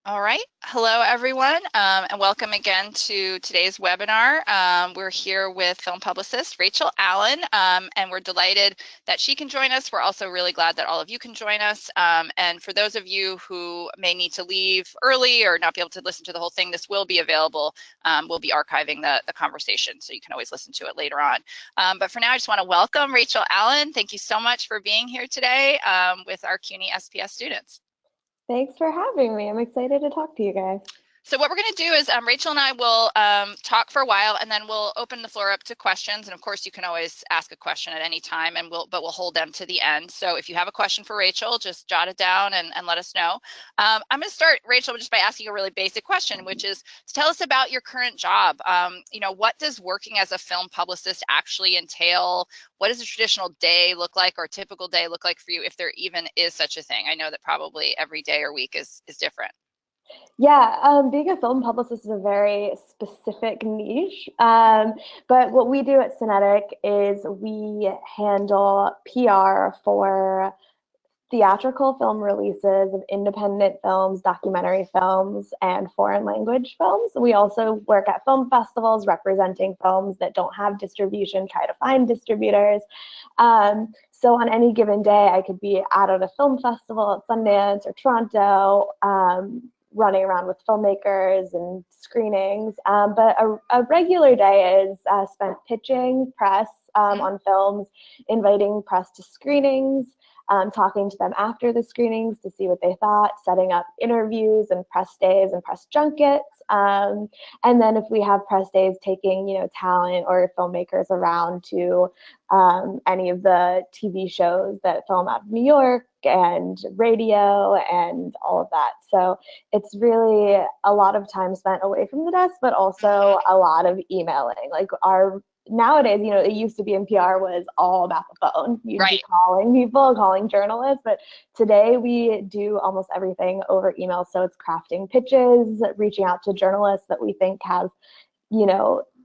All right. Hello, everyone, and welcome again to today's webinar. We're here with film publicist Rachel Allen, and we're delighted that she can join us. We're also really glad that all of you can join us. And for those of you who may need to leave early or not be able to listen to the whole thing, this will be available. We'll be archiving the conversation, so you can always listen to it later on. But for now, I just want to welcome Rachel Allen. Thank you so much for being here today with our CUNY SPS students. Thanks for having me. I'm excited to talk to you guys. So what we're going to do is Rachel and I will talk for a while, and then we'll open the floor up to questions. And of course, you can always ask a question at any time, and we'll hold them to the end. So if you have a question for Rachel, just jot it down and let us know. I'm going to start, Rachel, just by asking a really basic question, which is to tell us about your current job. What does working as a film publicist actually entail? What does a traditional day look like, or a typical day look like for you, if there even is such a thing? I know that probably every day or week is different. Yeah, being a film publicist is a very specific niche, but what we do at Cinetic is we handle PR for theatrical film releases of independent films, documentary films, and foreign language films. We also work at film festivals representing films that don't have distribution, try to find distributors. So on any given day, I could be out at a film festival at Sundance or Toronto, running around with filmmakers and screenings. But a regular day is spent pitching press on films, inviting press to screenings, talking to them after the screenings to see what they thought, setting up interviews and press days and press junkets. And then if we have press days, taking talent or filmmakers around to any of the TV shows that film out of New York and radio and all of that. So it's really a lot of time spent away from the desk, but also a lot of emailing. Like nowadays, it used to be in PR was all about the phone. You'd be calling people, calling journalists, but today we do almost everything over email. So it's crafting pitches, reaching out to journalists that we think have,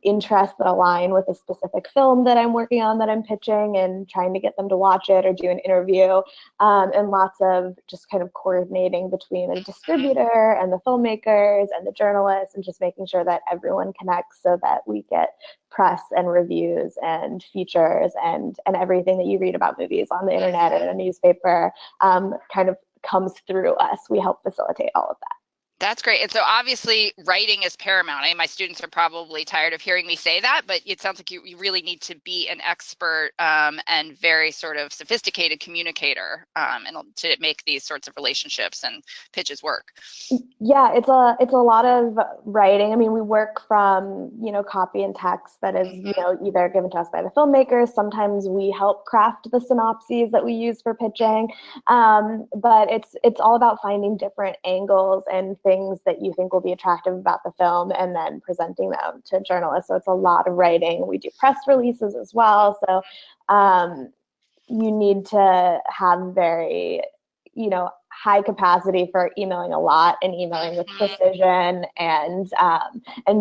interests that align with a specific film that I'm working on, that I'm pitching, and trying to get them to watch it or do an interview, and lots of just kind of coordinating between the distributor and the filmmakers and the journalists, and just making sure that everyone connects so that we get press and reviews and features and everything that you read about movies on the internet and a newspaper kind of comes through us. We help facilitate all of that. That's great. And so obviously writing is paramount. My students are probably tired of hearing me say that, but it sounds like you really need to be an expert and very sort of sophisticated communicator and to make these sorts of relationships and pitches work. Yeah, it's a lot of writing. I mean, we work from, copy and text that is, either given to us by the filmmakers. Sometimes we help craft the synopses that we use for pitching. But it's all about finding different angles and things that you think will be attractive about the film and then presenting them to journalists. So it's a lot of writing. We do press releases as well. So you need to have very, high capacity for emailing a lot and emailing with precision and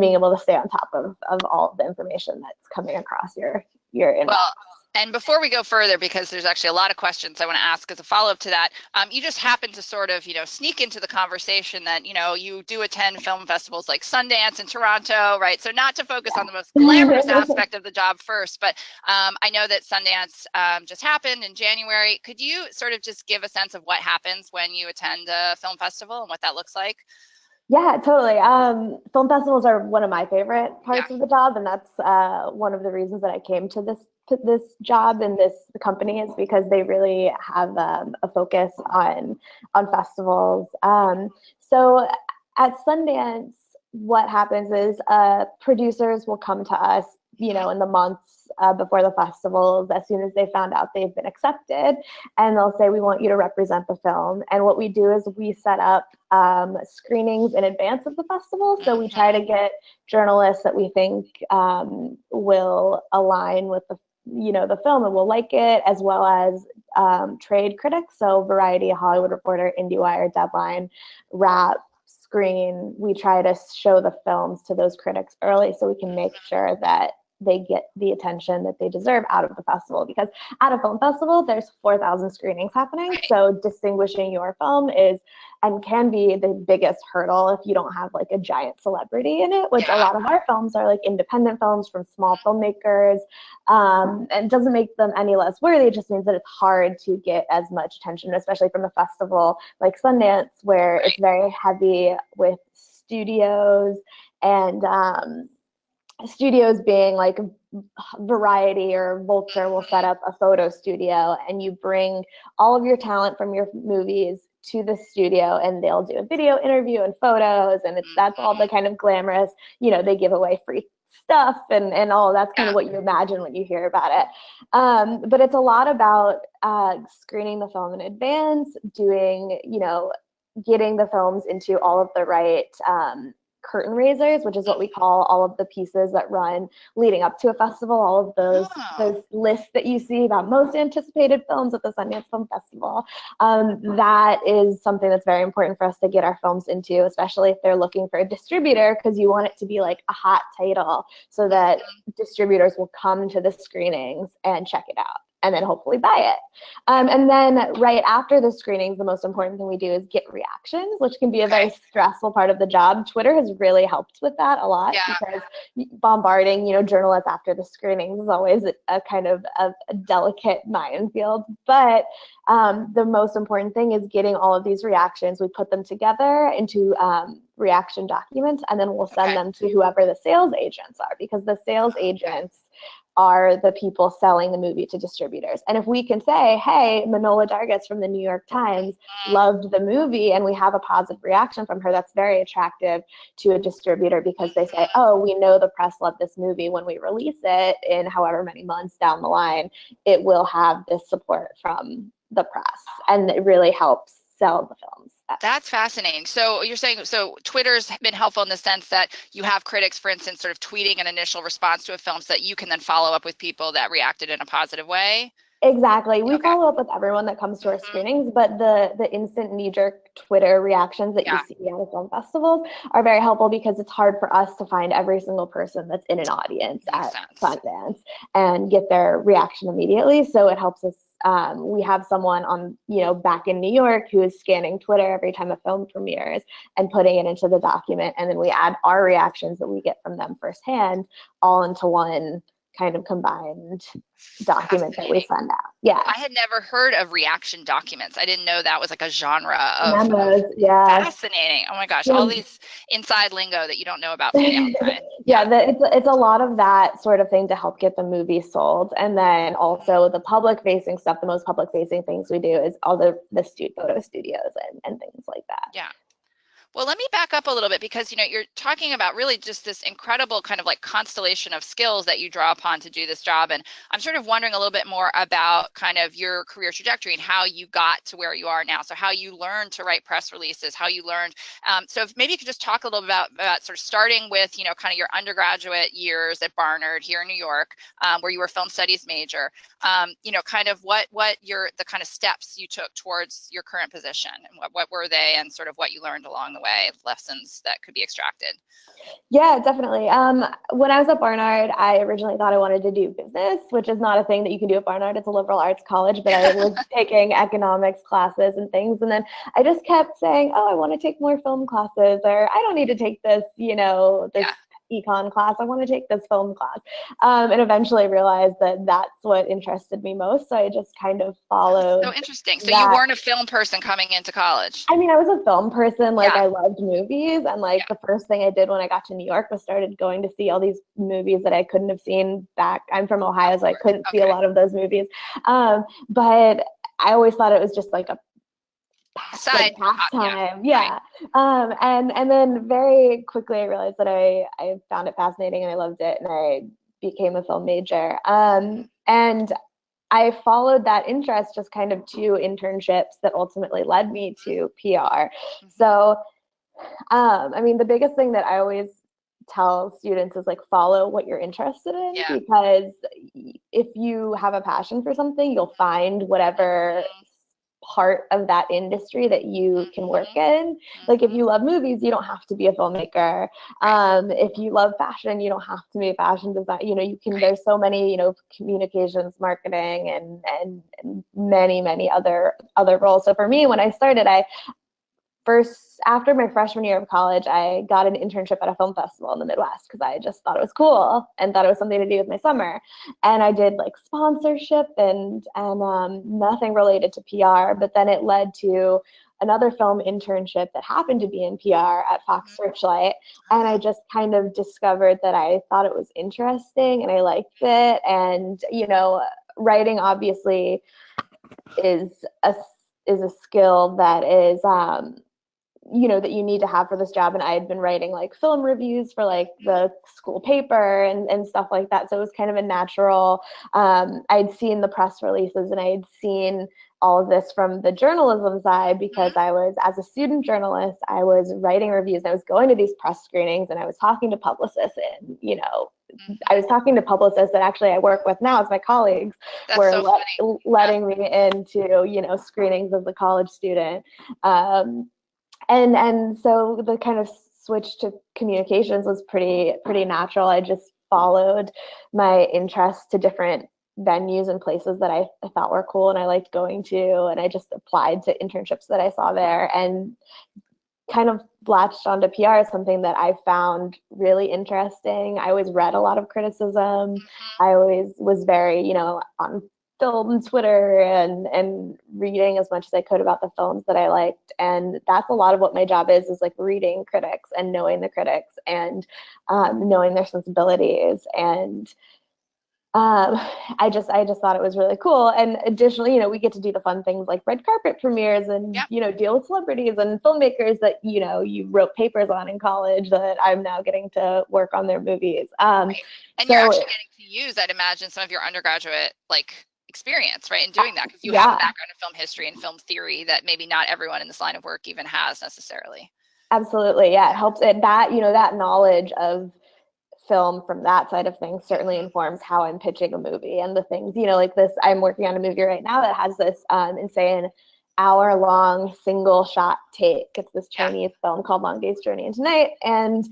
being able to stay on top of all of the information that's coming across your inbox. Well, and before we go further, because there's actually a lot of questions I want to ask as a follow-up to that, you just happen to sort of, sneak into the conversation that, you do attend film festivals like Sundance in Toronto, right? So not to focus on the most glamorous aspect of the job first, but I know that Sundance just happened in January. Could you sort of just give a sense of what happens when you attend a film festival and what that looks like? Yeah, totally. Film festivals are one of my favorite parts of the job, and that's one of the reasons that I came to this job and this company, is because they really have a focus on festivals. So at Sundance, what happens is producers will come to us, in the months before the festivals, as soon as they found out they've been accepted, and they'll say, we want you to represent the film. And what we do is we set up screenings in advance of the festival. So we try to get journalists that we think will align with the film and will like it, as well as trade critics. So Variety, Hollywood Reporter, IndieWire, Deadline, Wrap, Screen. We try to show the films to those critics early so we can make sure that they get the attention that they deserve out of the festival. Because at a film festival, there's 4,000 screenings happening. Right. So distinguishing your film is and can be the biggest hurdle if you don't have like a giant celebrity in it, which a lot of our films are like independent films from small filmmakers, and doesn't make them any less worthy. It just means that it's hard to get as much attention, especially from a festival like Sundance, where it's very heavy with studios and studios being like Variety or Vulture will set up a photo studio, and you bring all of your talent from your movies to the studio, and they'll do a video interview and photos, and that's all the kind of glamorous, they give away free stuff and all. That's kind of what you imagine when you hear about it. But it's a lot about screening the film in advance, doing, getting the films into all of the right curtain raisers, which is what we call all of the pieces that run leading up to a festival, all of those lists that you see about most anticipated films at the Sundance Film Festival. That is something that's very important for us to get our films into, especially if they're looking for a distributor, because you want it to be like a hot title so that distributors will come to the screenings and check it out, and then hopefully buy it. And then right after the screenings, the most important thing we do is get reactions, which can be a very stressful part of the job. Twitter has really helped with that a lot, because bombarding, journalists after the screenings is always a kind of a delicate minefield. But the most important thing is getting all of these reactions. We put them together into reaction documents, and then we'll send them to whoever the sales agents are, because the sales agents are the people selling the movie to distributors. And if we can say, hey, Manola Dargis from the New York Times loved the movie, and we have a positive reaction from her, that's very attractive to a distributor, because they say, oh, we know the press loved this movie. When we release it in however many months down the line, it will have this support from the press, and it really helps sell the films. That's fascinating. So you're saying, so Twitter's been helpful in the sense that you have critics, for instance, sort of tweeting an initial response to a film so that you can then follow up with people that reacted in a positive way? Exactly. We follow up with everyone that comes to our screenings, but the instant knee-jerk Twitter reactions that you see at film festivals are very helpful, because it's hard for us to find every single person that's in an audience at Sundance and get their reaction immediately. So it helps us. We have someone on, back in New York who is scanning Twitter every time a film premieres and putting it into the document, and then we add our reactions that we get from them firsthand all into one kind of combined document that we send out. Yeah. I had never heard of reaction documents. I didn't know that was like a genre of memos. Fascinating. Oh my gosh, all these inside lingo that you don't know about from the outside. It's a lot of that sort of thing to help get the movie sold. And then also the public facing stuff, the most public facing things we do is all the photo studios and things like that. Yeah. Well, let me back up a little bit, because, you're talking about really just this incredible kind of like constellation of skills that you draw upon to do this job. And I'm sort of wondering a little bit more about kind of your career trajectory and how you got to where you are now. So how you learned to write press releases, how you learned. So if maybe you could just talk a little bit about sort of starting with, kind of your undergraduate years at Barnard here in New York, where you were film studies major, kind of what the kind of steps you took towards your current position, and what were they, and sort of what you learned along the way, lessons that could be extracted. Yeah, definitely. When I was at Barnard, I originally thought I wanted to do business, which is not a thing that you can do at Barnard. It's a liberal arts college, but I was taking economics classes and things. And then I just kept saying, oh, I want to take more film classes, or I don't need to take this, this econ class. I want to take this film class. And eventually realized that that's what interested me most. So I just kind of followed. So interesting. So you weren't a film person coming into college? I mean, I was a film person. Like, I loved movies. And like the first thing I did when I got to New York was started going to see all these movies that I couldn't have seen back. I'm from Ohio, so I couldn't see a lot of those movies. But I always thought it was just like a pastime. And then very quickly I realized that I found it fascinating and I loved it, and I became a film major. And I followed that interest just kind of to internships that ultimately led me to PR. So I mean, the biggest thing that I always tell students is like, follow what you're interested in, because if you have a passion for something, you'll find whatever part of that industry that you can work in. Like if you love movies, you don't have to be a filmmaker. If you love fashion, you don't have to be a fashion designer. You know, you can, there's so many, you know, communications, marketing, and many other roles. So for me, when I started, first, after my freshman year of college, I got an internship at a film festival in the Midwest because I just thought it was cool and thought it was something to do with my summer. And I did like sponsorship and nothing related to PR, but then it led to another film internship that happened to be in PR at Fox Searchlight. And I just kind of discovered that I thought it was interesting and I liked it. And, you know, writing obviously is a skill that is you know, that you need to have for this job. And I had been writing like film reviews for like the school paper and stuff like that. So it was kind of a natural, I'd seen the press releases and I had seen all of this from the journalism side because I was, as a student journalist, I was writing reviews. I was going to these press screenings and I was talking to publicists and, you know, I was talking to publicists that actually I work with now as my colleagues. That's were so letting me into, you know, screenings as a college student. And so the kind of switch to communications was pretty natural. I just followed my interests to different venues and places that I thought were cool and I liked going to, and I just applied to internships that I saw there and kind of latched onto PR as something that I found really interesting. I always read a lot of criticism. I always was very, you know, on film Twitter and reading as much as I could about the films that I liked. And that's a lot of what my job is like reading critics and knowing the critics and knowing their sensibilities. And I just thought it was really cool. And additionally, you know, we get to do the fun things like red carpet premieres and, you know, deal with celebrities and filmmakers that, you know, you wrote papers on in college that I'm now getting to work on their movies. And so, you're actually getting to use, I'd imagine, some of your undergraduate like experience, right, in doing that, because you have a background in film history and film theory that maybe not everyone in this line of work even has necessarily. Absolutely. Yeah, it helps that, you know, that knowledge of film from that side of things certainly informs how I'm pitching a movie and the things, you know, like this, I'm working on a movie right now that has this insane hour-long single shot take. It's this Chinese film called Long Day's Journey into Night, and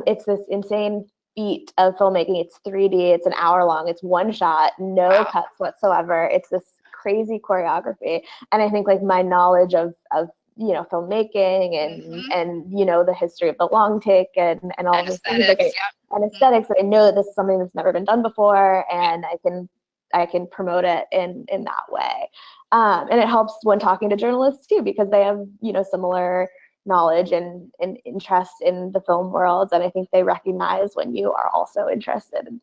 it's this insane feat of filmmaking. It's 3D, it's an hour long, it's one shot, no cuts whatsoever. It's this crazy choreography. And I think like my knowledge of you know, filmmaking and you know, the history of the long take and all of those things, like and aesthetics, I know that this is something that's never been done before, and I can promote it in that way. And it helps when talking to journalists too, because they have, you know, similar knowledge and interest in the film world, and I think they recognize when you are also interested.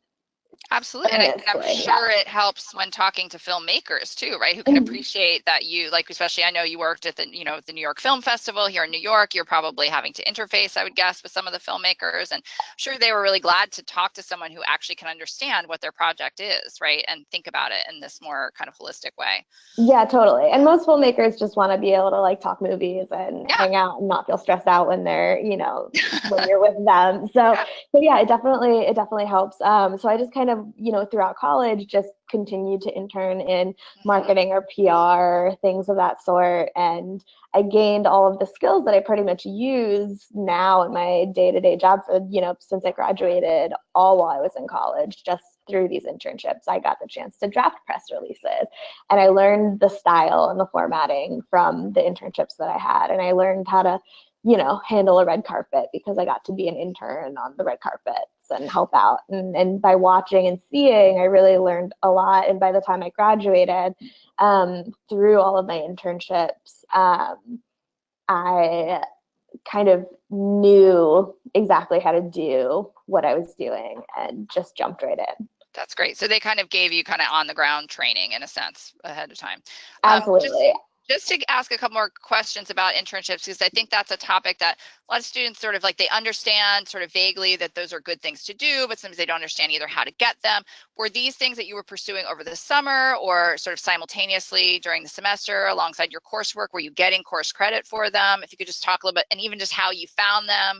Absolutely. And I'm sure it helps when talking to filmmakers too, right? Who can appreciate that you, like, especially I know you worked at the, you know, the New York Film Festival here in New York. You're probably having to interface, I would guess, with some of the filmmakers. And I'm sure they were really glad to talk to someone who actually can understand what their project is, right? And think about it in this more kind of holistic way. Yeah, totally. And most filmmakers just want to be able to like talk movies and hang out and not feel stressed out when they're, you know, when you're with them. So yeah, it definitely helps. So I just kind of, you know, throughout college, just continued to intern in marketing or PR, things of that sort. And I gained all of the skills that I pretty much use now in my day-to-day job for, you know, since I graduated, all while I was in college, just through these internships. I got the chance to draft press releases, and I learned the style and the formatting from the internships that I had. And I learned how to, you know, handle a red carpet because I got to be an intern on the red carpets and help out. And by watching and seeing, I really learned a lot. And by the time I graduated, through all of my internships, I kind of knew exactly how to do what I was doing and just jumped right in. That's great. So they kind of gave you kind of on the ground training in a sense ahead of time. Absolutely. Just to ask a couple more questions about internships, because I think that's a topic that a lot of students sort of like, they understand sort of vaguely that those are good things to do, but sometimes they don't understand either how to get them. Were these things that you were pursuing over the summer or sort of simultaneously during the semester alongside your coursework? Were you getting course credit for them? If you could just talk a little bit, and even just how you found them,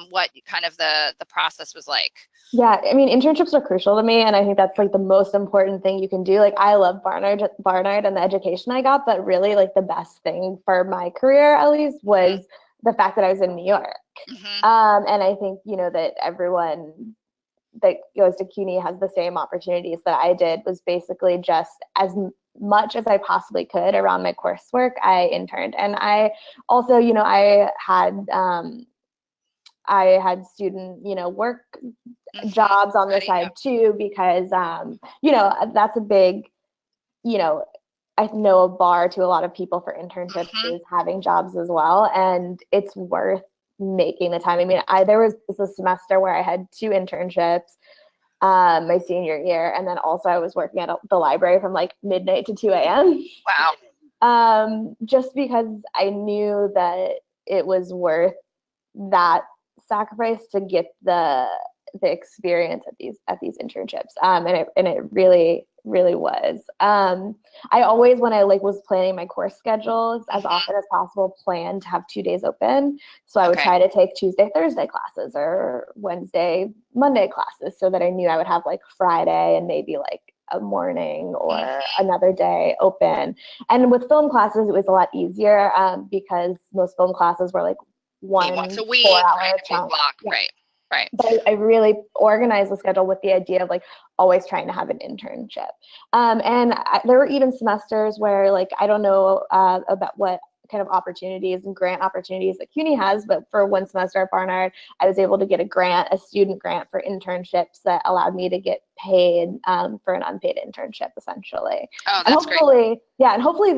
what kind of the process was like. Yeah, I mean, internships are crucial to me, and I think that's like the most important thing you can do. Like, I love Barnard and the education I got, but really, like, like the best thing for my career, at least, was the fact that I was in New York. And I think, you know, that everyone that goes to CUNY has the same opportunities that I did. Was basically just as much as I possibly could around my coursework, I interned. And I also, you know, I had student, you know, work jobs on the side too, because, you know, that's a big, you know, I know a bar to a lot of people for internships is having jobs as well. And it's worth making the time. I mean, there was a semester where I had 2 internships my senior year. And then also I was working at the library from like midnight to 2 a.m. Wow. Just because I knew that it was worth that sacrifice to get the experience at these internships. And it really was. I always, when I like was planning my course schedules as often as possible, planned to have 2 days open. So I would try to take Tuesday, Thursday classes or Wednesday, Monday classes, so that I knew I would have like Friday and maybe like a morning or another day open. And with film classes, it was a lot easier because most film classes were like once a week, 4-hour chunk. Block, right. But I really organized the schedule with the idea of like always trying to have an internship. And there were even semesters where like, I don't know about what kind of opportunities and grant opportunities that CUNY has, but for one semester at Barnard, I was able to get a student grant for internships that allowed me to get paid for an unpaid internship, essentially. Oh, that's great. Yeah, and hopefully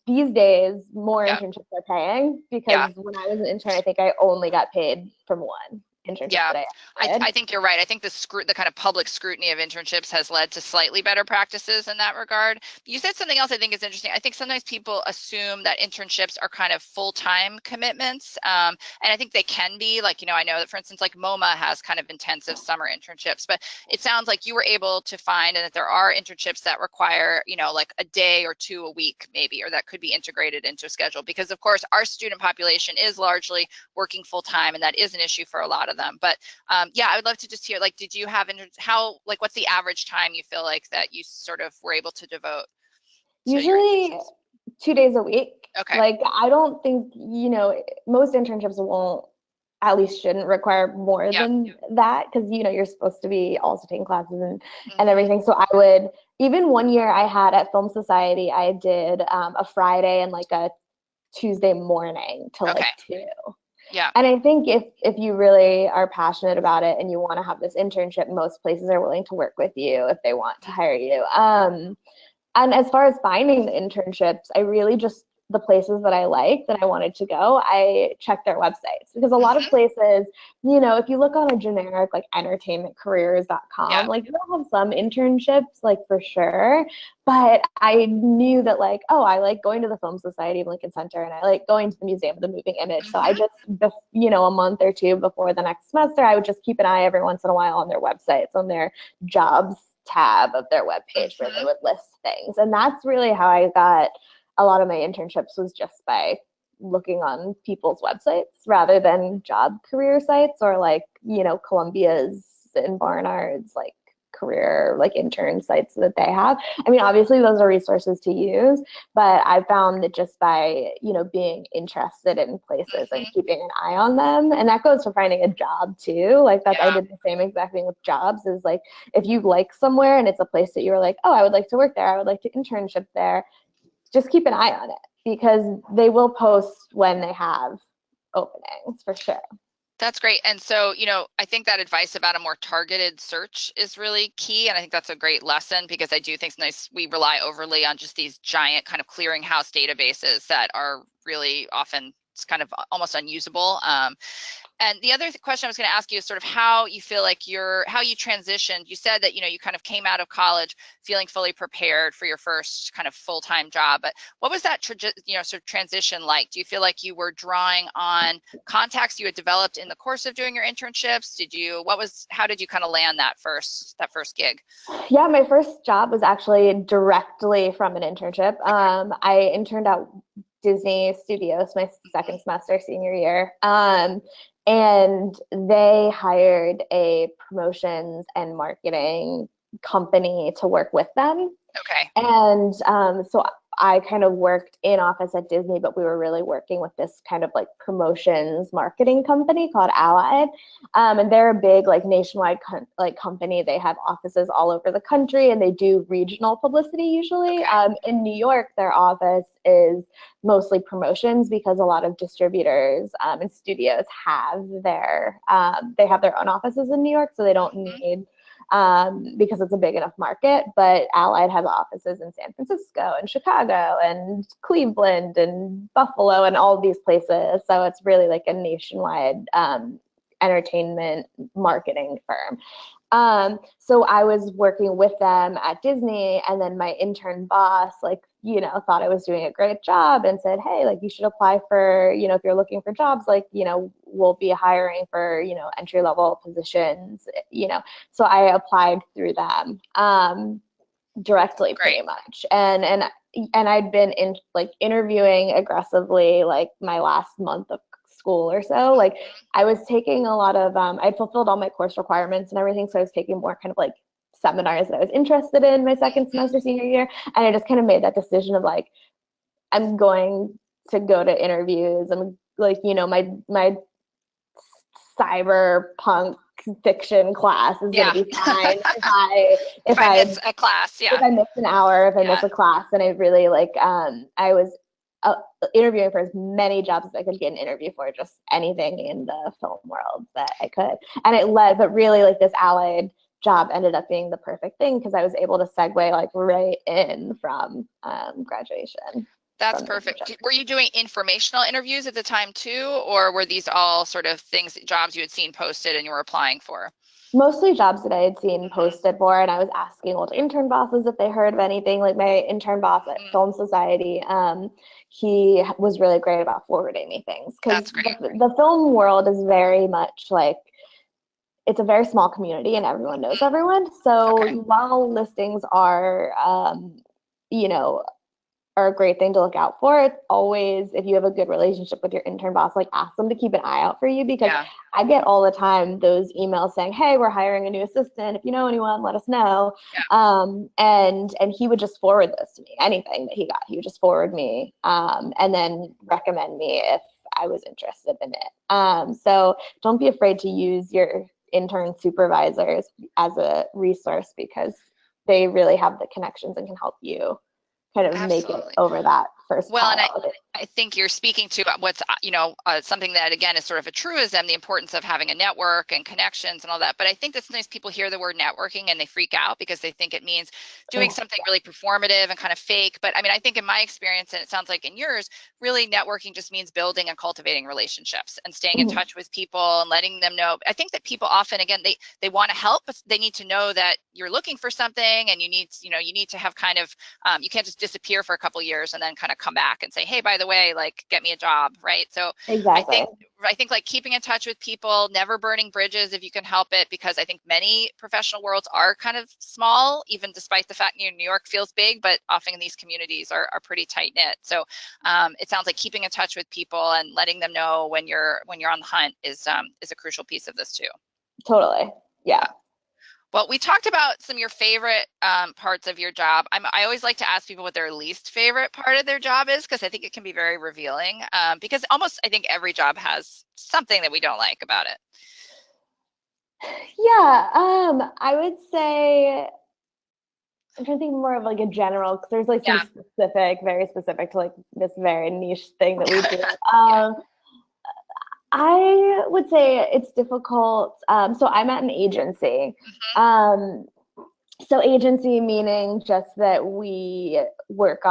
these days more internships are paying, because when I was an intern, I think I only got paid from one internship that I think you're right. I think the kind of public scrutiny of internships has led to slightly better practices in that regard. You said something else I think is interesting. I think sometimes people assume that internships are kind of full-time commitments. And I think they can be. Like, you know, I know that, for instance, like MoMA has kind of intensive summer internships, but it sounds like you were able to find, and that there are internships that require, you know, like a day or 2 a week maybe, or that could be integrated into a schedule, because of course our student population is largely working full-time, and that is an issue for a lot of them. But yeah, I would love to just hear, like, did you have what's the average time you feel like that you sort of were able to devote to usually 2 days a week. Okay. Like, I don't think, you know, most internships shouldn't require more than that, because, you know, you're supposed to be also taking classes and everything. So I would, even one year I had at Film Society, I did a Friday and like a Tuesday morning to like 2. Yeah. And I think if you really are passionate about it and you want to have this internship, most places are willing to work with you if they want to hire you. And as far as finding the internships, I really just, the places that I liked that I wanted to go, I checked their websites, because a lot of places, you know, if you look on a generic like entertainmentcareers.com, like they'll have some internships, like for sure. But I knew that like, oh, I like going to the Film Society of Lincoln Center, and I like going to the Museum of the Moving Image. So I just, you know, a month or 2 before the next semester, I would just keep an eye every once in a while on their websites, on their jobs tab of their webpage, where they would list things. And that's really how I got a lot of my internships, was just by looking on people's websites rather than job career sites, or like, you know, Columbia's and Barnard's like career, like intern sites that they have. I mean, obviously those are resources to use, but I found that just by, you know, being interested in places and keeping an eye on them, and that goes for finding a job too. Like that, I did the same exact thing with jobs, is like, if you like somewhere and it's a place that you're like, oh, I would like to work there, I would like to internship there, just keep an eye on it, because they will post when they have openings for sure. That's great. And so, you know, I think that advice about a more targeted search is really key. And I think that's a great lesson, because I do think sometimes we rely overly on just these giant kind of clearinghouse databases that are really often kind of almost unusable. And the other question I was going to ask you is sort of how you feel like how you transitioned. You said that, you know, you kind of came out of college feeling fully prepared for your first kind of full-time job, but what was that, you know, sort of transition like? Do you feel like you were drawing on contacts you had developed in the course of doing your internships? How did you kind of land that first gig? Yeah, my first job was actually directly from an internship. I interned at Disney Studios my second semester, senior year. And they hired a promotions and marketing company to work with them. Okay. And so I kind of worked in office at Disney, but we were really working with this kind of like promotions marketing company called Allied. And they're a big like nationwide company. They have offices all over the country and they do regional publicity usually. Okay. In New York, their office is mostly promotions because a lot of distributors and studios have they have their own offices in New York, so they don't need because it's a big enough market. But Allied has offices in San Francisco and Chicago and Cleveland and Buffalo and all these places. So it's really like a nationwide entertainment marketing firm. So I was working with them at Disney, and then my intern boss, like, thought I was doing a great job and said, hey, like, you should apply for, if you're looking for jobs, like, we'll be hiring for, entry level positions, So I applied through them directly, pretty much. And I'd been interviewing aggressively like my last month of school or so. Like I was taking a lot of I'd fulfilled all my course requirements and everything, so I was taking more kind of like seminars that I was interested in my second semester senior year, and I just kind of made that decision of like, I'm going to go to interviews. I'm like, my cyberpunk fiction class is going to be fine if I miss a class, if I miss an hour, if I miss a class. And I really I was interviewing for as many jobs as I could get an interview for, just anything in the film world that I could. And but really like this Allied job ended up being the perfect thing because I was able to segue like right in from graduation. That's perfect. Were you doing informational interviews at the time too, or were these all sort of jobs you had seen posted and you were applying for? Mostly jobs that I had seen posted for, and I was asking old intern bosses if they heard of anything. Like my intern boss at Film Society, he was really great about forwarding me things because the film world is very much like, it's a very small community and everyone knows everyone. So while listings are, are a great thing to look out for, it's always, if you have a good relationship with your intern boss, like ask them to keep an eye out for you, because I get all the time those emails saying, hey, we're hiring a new assistant. If you know anyone, let us know. And he would just forward this to me. Anything that he got, he would just forward me and then recommend me if I was interested in it. So don't be afraid to use your intern supervisors as a resource, because they really have the connections and can help you kind of make it over that first and I think you're speaking to what's, something that, again, is sort of a truism, the importance of having a network and connections and all that. But I think that sometimes people hear the word networking and they freak out because they think it means doing something really performative and kind of fake. But I mean, I think in my experience, and it sounds like in yours, really networking just means building and cultivating relationships and staying in touch with people and letting them know. I think that people often, again, they want to help, but they need to know that you're looking for something, and you need to have kind of, you can't just disappear for a couple of years and then kind of come back and say, hey, by the way, like, get me a job, right? So I think like keeping in touch with people, never burning bridges if you can help it, because I think many professional worlds are kind of small, even despite the fact New York feels big, but often these communities are pretty tight knit. So it sounds like keeping in touch with people and letting them know when you're on the hunt is a crucial piece of this too. Totally. Yeah. Well, we talked about some of your favorite parts of your job. I always like to ask people what their least favorite part of their job is, because I think it can be very revealing, because almost I think every job has something that we don't like about it. Yeah, I would say, I'm trying to think more of like a general, because there's like some specific, very specific to like this very niche thing that we do. I would say it's difficult. So I'm at an agency. So agency meaning just that we work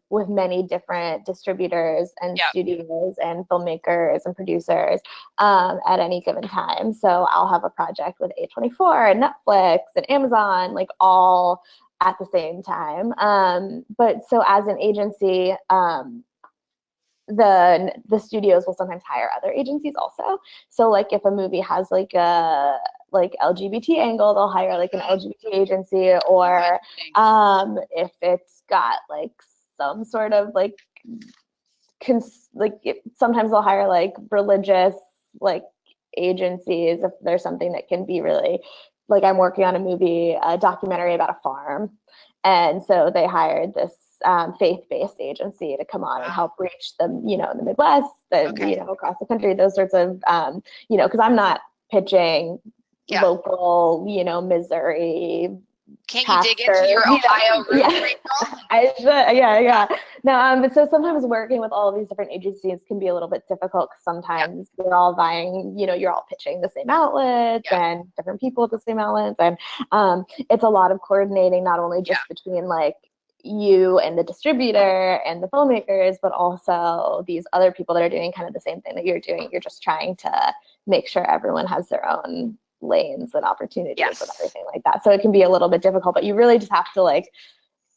with many different distributors and studios and filmmakers and producers at any given time. So I'll have a project with A24 and Netflix and Amazon, like all at the same time. But so as an agency, the studios will sometimes hire other agencies also. So like if a movie has like a LGBT angle, they'll hire like an LGBT agency, or if it's got like some sort of like sometimes they'll hire like religious like agencies if there's something that can be really, like I'm working on a documentary about a farm, and so they hired this faith-based agency to come on and help reach them, in the Midwest and, across the country, those sorts of, because I'm not pitching local, Missouri Can't you dig into pastors, your Ohio roots, yeah. Rachel? I should, yeah. No, but so sometimes working with all of these different agencies can be a little bit difficult because sometimes you're all vying, you're all pitching the same outlets and different people at the same outlets. And it's a lot of coordinating, not only just between like you and the distributor and the filmmakers, but also these other people that are doing kind of the same thing that you're doing. You're just trying to make sure everyone has their own lanes and opportunities and everything like that. So it can be a little bit difficult, but you really just have to like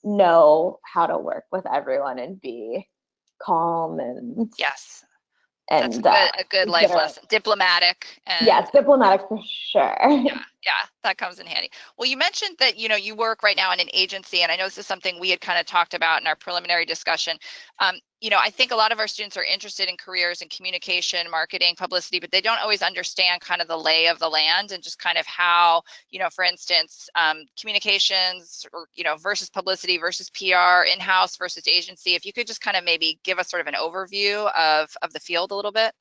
know how to work with everyone and be calm and that's a good life lesson. Diplomatic. And diplomatic for sure. Yeah, that comes in handy. Well, you mentioned that, you work right now in an agency, and I know this is something we had kind of talked about in our preliminary discussion. I think a lot of our students are interested in careers in communication, marketing, publicity, but they don't always understand kind of the lay of the land and just kind of how, for instance, communications or, versus publicity versus PR, in-house versus agency. If you could just kind of maybe give us sort of an overview of the field a little bit.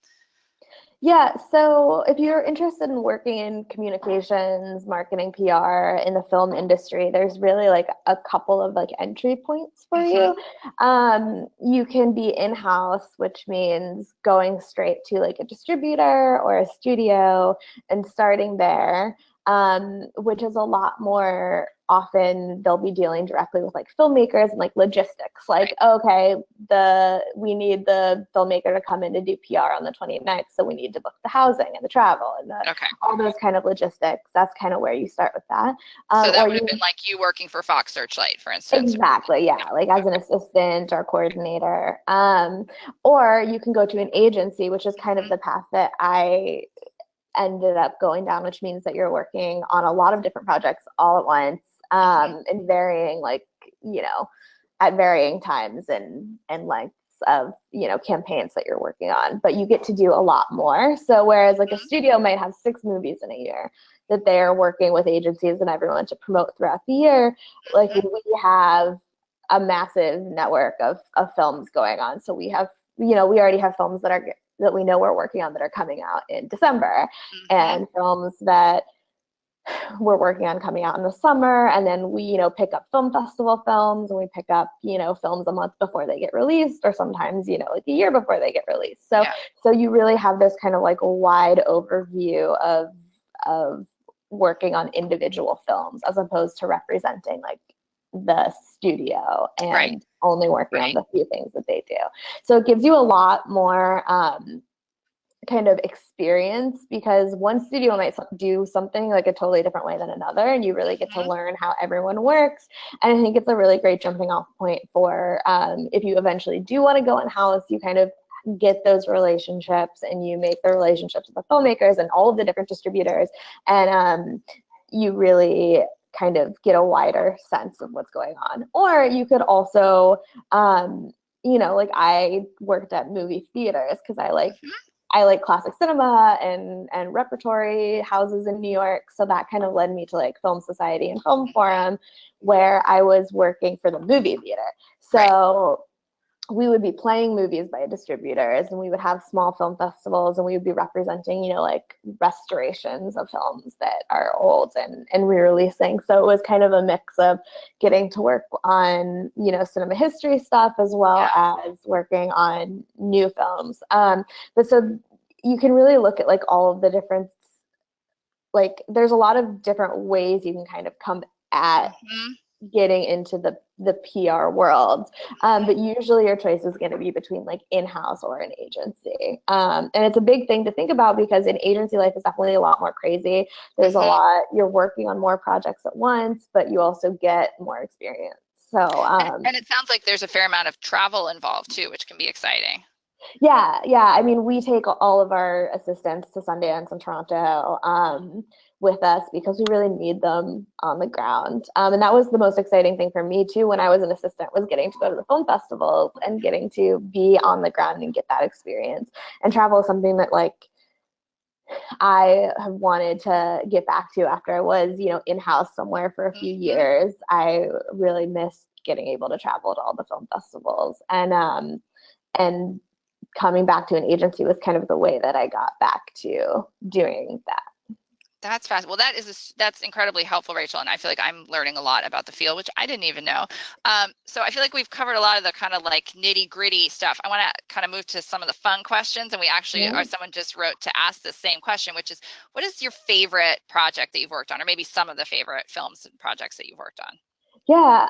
Yeah, so if you're interested in working in communications, marketing, PR in the film industry, there's really like a couple of like entry points for you. You can be in-house, which means going straight to like a distributor or a studio and starting there, which is a lot more often they'll be dealing directly with like filmmakers and like logistics, like, okay, we need the filmmaker to come in to do PR on the 29th, so we need to book the housing and the travel and all those kind of logistics. That's kind of where you start with that. So that would have been like you working for Fox Searchlight, for instance. Exactly, yeah, like as an assistant or coordinator. Or you can go to an agency, which is kind of the path that I ended up going down, which means that you're working on a lot of different projects all at once, and varying, like, at varying times and lengths of, campaigns that you're working on, but you get to do a lot more. So whereas like a studio might have 6 movies in a year that they're working with agencies and everyone to promote throughout the year, like we have a massive network of films going on. So we have, we already have films that we know we're working on that are coming out in December, and films that we're working on coming out in the summer. And then we, pick up film festival films, and we pick up, films a month before they get released, or sometimes, like a year before they get released. So, so you really have this kind of like a wide overview of working on individual films as opposed to representing like the studio and only working on the few things that they do. So it gives you a lot more kind of experience, because one studio might do something like a totally different way than another, and you really get to learn how everyone works. And I think it's a really great jumping off point for if you eventually do want to go in-house, you kind of get those relationships and you make the relationships with the filmmakers and all of the different distributors, and you really kind of get a wider sense of what's going on. Or you could also, like I worked at movie theaters because I like classic cinema and repertory houses in New York. So that kind of led me to like Film Society and Film Forum, where I was working for the movie theater. So we would be playing movies by distributors, and we would have small film festivals, and we would be representing, like restorations of films that are old and re-releasing. So it was kind of a mix of getting to work on, cinema history stuff as well as working on new films. But so you can really look at like all of the different, like there's a lot of different ways you can kind of come at getting into the PR world, but usually your choice is going to be between like in-house or an agency, and it's a big thing to think about because an agency life is definitely a lot more crazy. There's a lot, you're working on more projects at once, but you also get more experience. So and it sounds like there's a fair amount of travel involved too, which can be exciting. Yeah. I mean, we take all of our assistants to Sundance and Toronto with us because we really need them on the ground. And that was the most exciting thing for me too when I was an assistant, was getting to go to the film festivals and getting to be on the ground and get that experience. And travel is something that like I have wanted to get back to after I was, in-house somewhere for a few years. I really missed getting able to travel to all the film festivals, and coming back to an agency was kind of the way that I got back to doing that. That's fast. Well, that's incredibly helpful, Rachel. And I feel like I'm learning a lot about the field, which I didn't even know. So I feel like we've covered a lot of the kind of like nitty gritty stuff. I want to kind of move to some of the fun questions. And we actually, or someone just wrote to ask the same question, which is, what is your favorite project that you've worked on, or maybe some of the favorite films and projects that you've worked on? Yeah,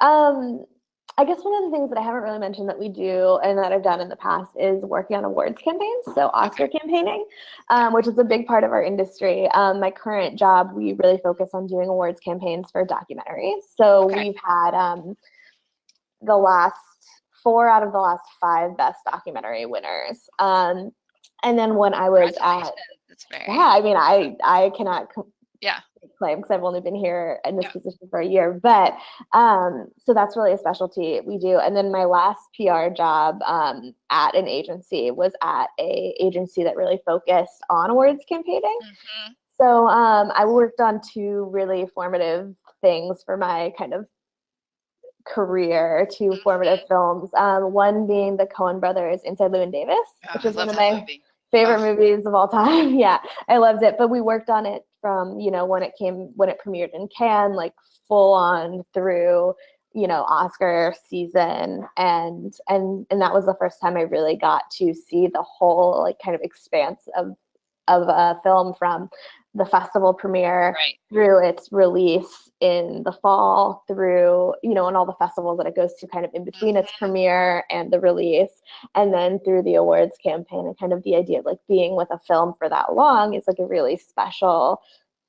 I guess one of the things that I haven't really mentioned that we do and that I've done in the past is working on awards campaigns, so Oscar campaigning, which is a big part of our industry. My current job, we really focus on doing awards campaigns for documentaries. So we've had the last 4 out of the last 5 best documentary winners. And then when I was at, I mean, I cannot claim because I've only been here in this position for a year, but so that's really a specialty we do. And then my last PR job at an agency was at a agency that really focused on awards campaigning. So I worked on 2 really formative things for my kind of career, 2 formative films. One being the Coen brothers Inside Llewyn Davis, which is one of my favorite movies of all time. Yeah, I loved it. But we worked on it from, you know, when it premiered in Cannes, like full on through, you know, Oscar season, and that was the first time I really got to see the whole like kind of expanse of a film from the festival premiere through its release in the fall, through, you know, and all the festivals that it goes to kind of in between its premiere and the release, and then through the awards campaign. And kind of the idea of like being with a film for that long is like a really special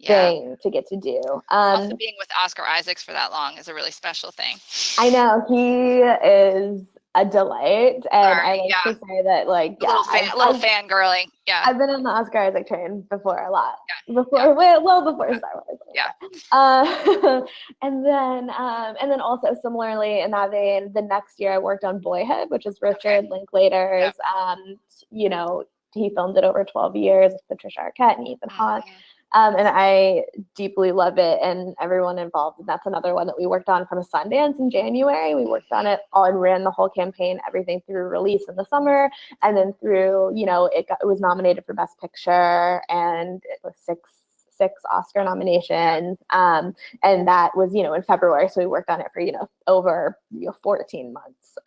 thing to get to do. Also being with Oscar Isaacs for that long is a really special thing. I know, he is a delight, and I like to say that, like, little fangirling. I've been on the Oscar Isaac train before a lot. Well before Star Wars. And then also similarly in that vein, the next year I worked on Boyhood, which is Richard Linklater's. You know, he filmed it over 12 years with Patricia Arquette and Ethan Hawke. And I deeply love it and everyone involved. And that's another one that we worked on from Sundance in January. We worked on it all and ran the whole campaign, everything through release in the summer, and then through, you know, it was nominated for Best Picture, and it was six Oscar nominations. And that was, you know, in February. So we worked on it for, you know, over 14 months.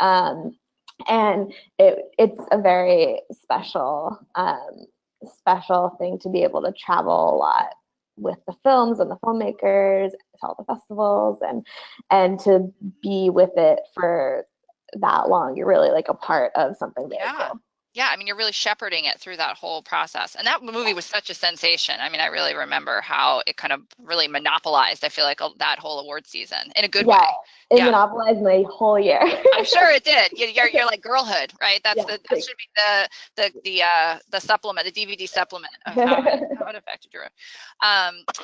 And it's a very special thing to be able to travel a lot with the films and the filmmakers to all the festivals, and to be with it for that long. You're really like a part of something very cool. Yeah, I mean, you're really shepherding it through that whole process. And that movie was such a sensation. I mean, I really remember how it kind of really monopolized, I feel like, that whole award season in a good way. It monopolized my whole year. I'm sure it did. You're like girlhood, right? That should be the supplement, the DVD supplement of how it affected your.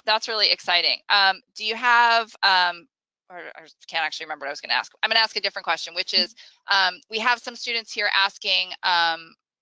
That's really exciting. Do you have or I can't actually remember what I was going to ask. I'm going to ask a different question, which is, we have some students here asking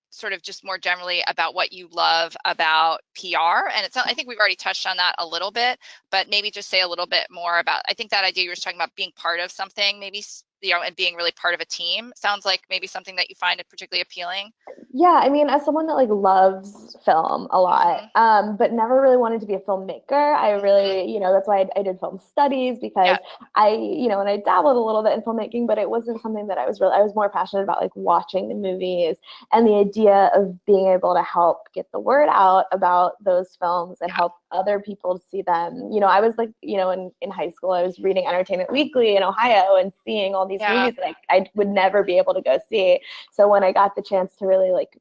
sort of just more generally about what you love about PR. And I think we've already touched on that a little bit, but maybe just say a little bit more about, I think that idea you were talking about being part of something, maybe, you know, and being really part of a team sounds like maybe something that you find particularly appealing. Yeah, I mean, as someone that like loves film a lot, but never really wanted to be a filmmaker, I really, you know, that's why I did film studies, because you know, and I dabbled a little bit in filmmaking, but it wasn't something that I was more passionate about, like watching the movies and the idea of being able to help get the word out about those films and help other people see them. You know, I was like, you know, in high school, I was reading Entertainment Weekly in Ohio and seeing all these movies that I would never be able to go see. So when I got the chance to really like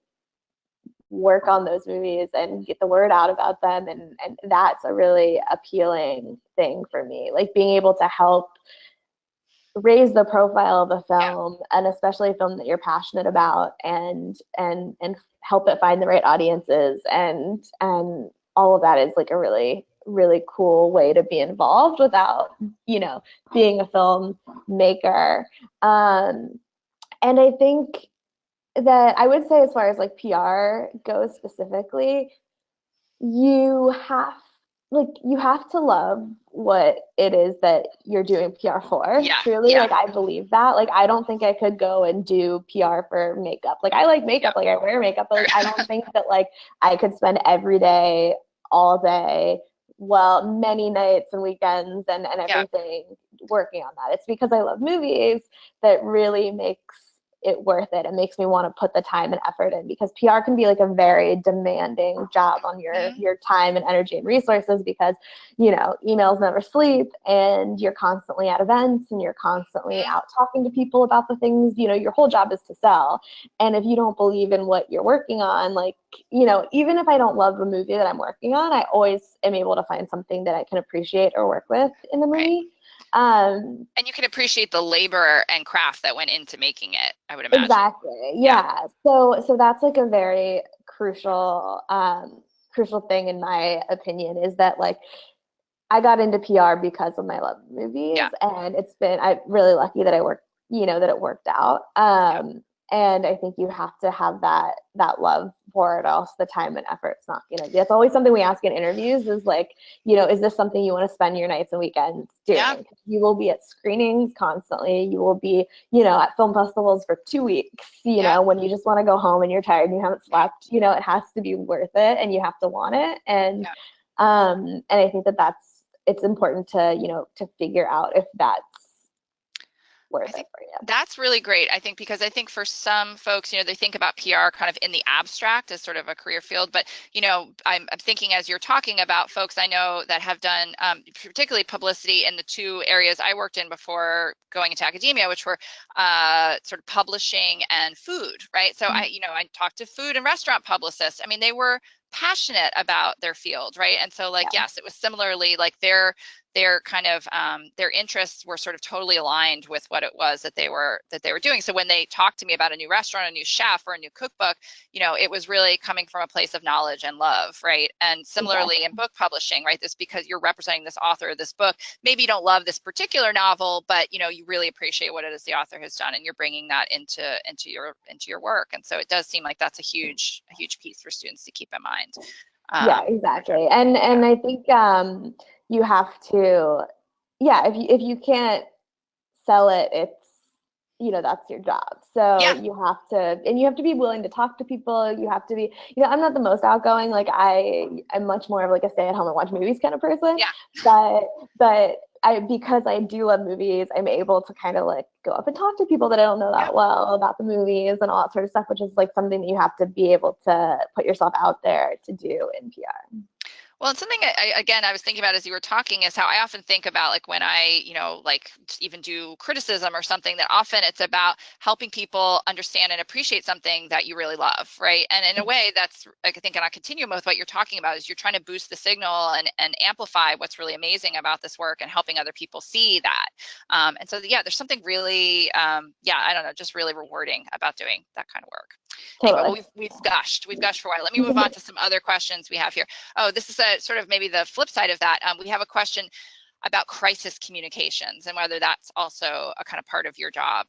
work on those movies and get the word out about them, and that's a really appealing thing for me, like being able to help raise the profile of a film, and especially a film that you're passionate about, and help it find the right audiences, and all of that is like a really cool way to be involved without, you know, being a filmmaker. And I think that I would say, as far as like PR goes specifically, you have like you have to love what it is that you're doing PR for. Yeah, Truly, yeah, like I believe that. Like I don't think I could go and do PR for makeup. Like I like makeup, yeah. like I wear makeup, but like I don't think that like I could spend every day, all day, well, many nights and weekends and Yeah. everything working on that. It's because I love movies that really makes it worth it. It makes me want to put the time and effort in, because PR can be like a very demanding job on Mhm. your time and energy and resources, because emails never sleep, and you're constantly at events and you're constantly Mhm. out talking to people about the things, your whole job is to sell. And if you don't believe in what you're working on, like, even if I don't love the movie that I'm working on, I always am able to find something that I can appreciate or work with in the Right. movie. Um, And you can appreciate the labor and craft that went into making it, I would imagine. exactly. Yeah. Yeah. So that's like a very crucial thing in my opinion, is that like I got into PR because of my love of movies, Yeah. and I'm really lucky that that it worked out. Yeah. And I think you have to have that love for it, else the time and effort's not gonna be. That's always something we ask in interviews, is like, is this something you want to spend your nights and weekends Yeah. doing? You will be at screenings constantly. You will be, at film festivals for 2 weeks, Yeah. when you just want to go home and you're tired and you haven't slept, it has to be worth it, and you have to want it. And I think it's important to figure out if that's worth I it think for you. that's really great. Because I think for some folks, they think about PR kind of in the abstract as sort of a career field. But, I'm thinking as you're talking about folks I know that have done particularly publicity in the two areas I worked in before going into academia, which were sort of publishing and food, right? So I talked to food and restaurant publicists. I mean, they were passionate about their field, right? And so like, Yeah. yes, it was similarly like their kind of their interests were sort of totally aligned with what it was that they were doing. So when they talked to me about a new restaurant, a new chef, or a new cookbook, it was really coming from a place of knowledge and love, right? And similarly Exactly. in book publishing, right? This because you're representing this author of this book. Maybe you don't love this particular novel, but you really appreciate what it is the author has done, and you're bringing that into your work. And so it does seem like that's a huge piece for students to keep in mind. Yeah, For sure. exactly. And Yeah. I think you have to, yeah, if you can't sell it, that's your job. So Yeah. you have to be willing to talk to people. You have to be, I'm not the most outgoing. Like I'm much more of like a stay at home and watch movies kind of person. Yeah. But because I do love movies, I'm able to kind of like go up and talk to people that I don't know Yeah. that well about the movies and all that sort of stuff, which is like something that you have to be able to put yourself out there to do in PR. Well, it's something I was thinking about as you were talking is how I often think about like when I, like even do criticism or something, that often it's about helping people understand and appreciate something that you really love, right? And in a way that's, like, I think on a continuum with what you're talking about is you're trying to boost the signal and amplify what's really amazing about this work and helping other people see that. And so, yeah, there's something really, I don't know, just really rewarding about doing that kind of work. Anyway, well, Totally. we've gushed for a while. Let me move on to some other questions we have here. Oh, this is a sort of maybe the flip side of that. We have a question about crisis communications and whether that's also a kind of part of your job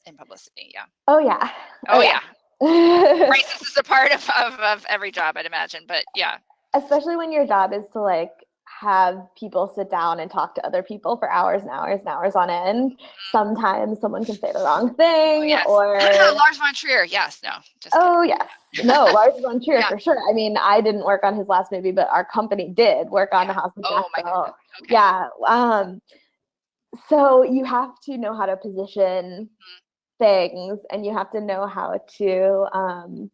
in publicity. Yeah. Oh yeah. Oh Oh yeah. yeah. Crisis is a part of every job, I'd imagine. But yeah. Especially when your job is to like have people sit down and talk to other people for hours and hours and hours on end. Sometimes someone can say the wrong Oh thing, yes. or Lars von Trier. Yes. No. Just kidding. oh yes, no, Lars von Trier Yeah. for sure. I mean, I didn't work on his last movie, but our company did work on Yeah. the House of Oh my Jackson. goodness. Okay. Yeah. So you have to know how to position things, and you have to know how to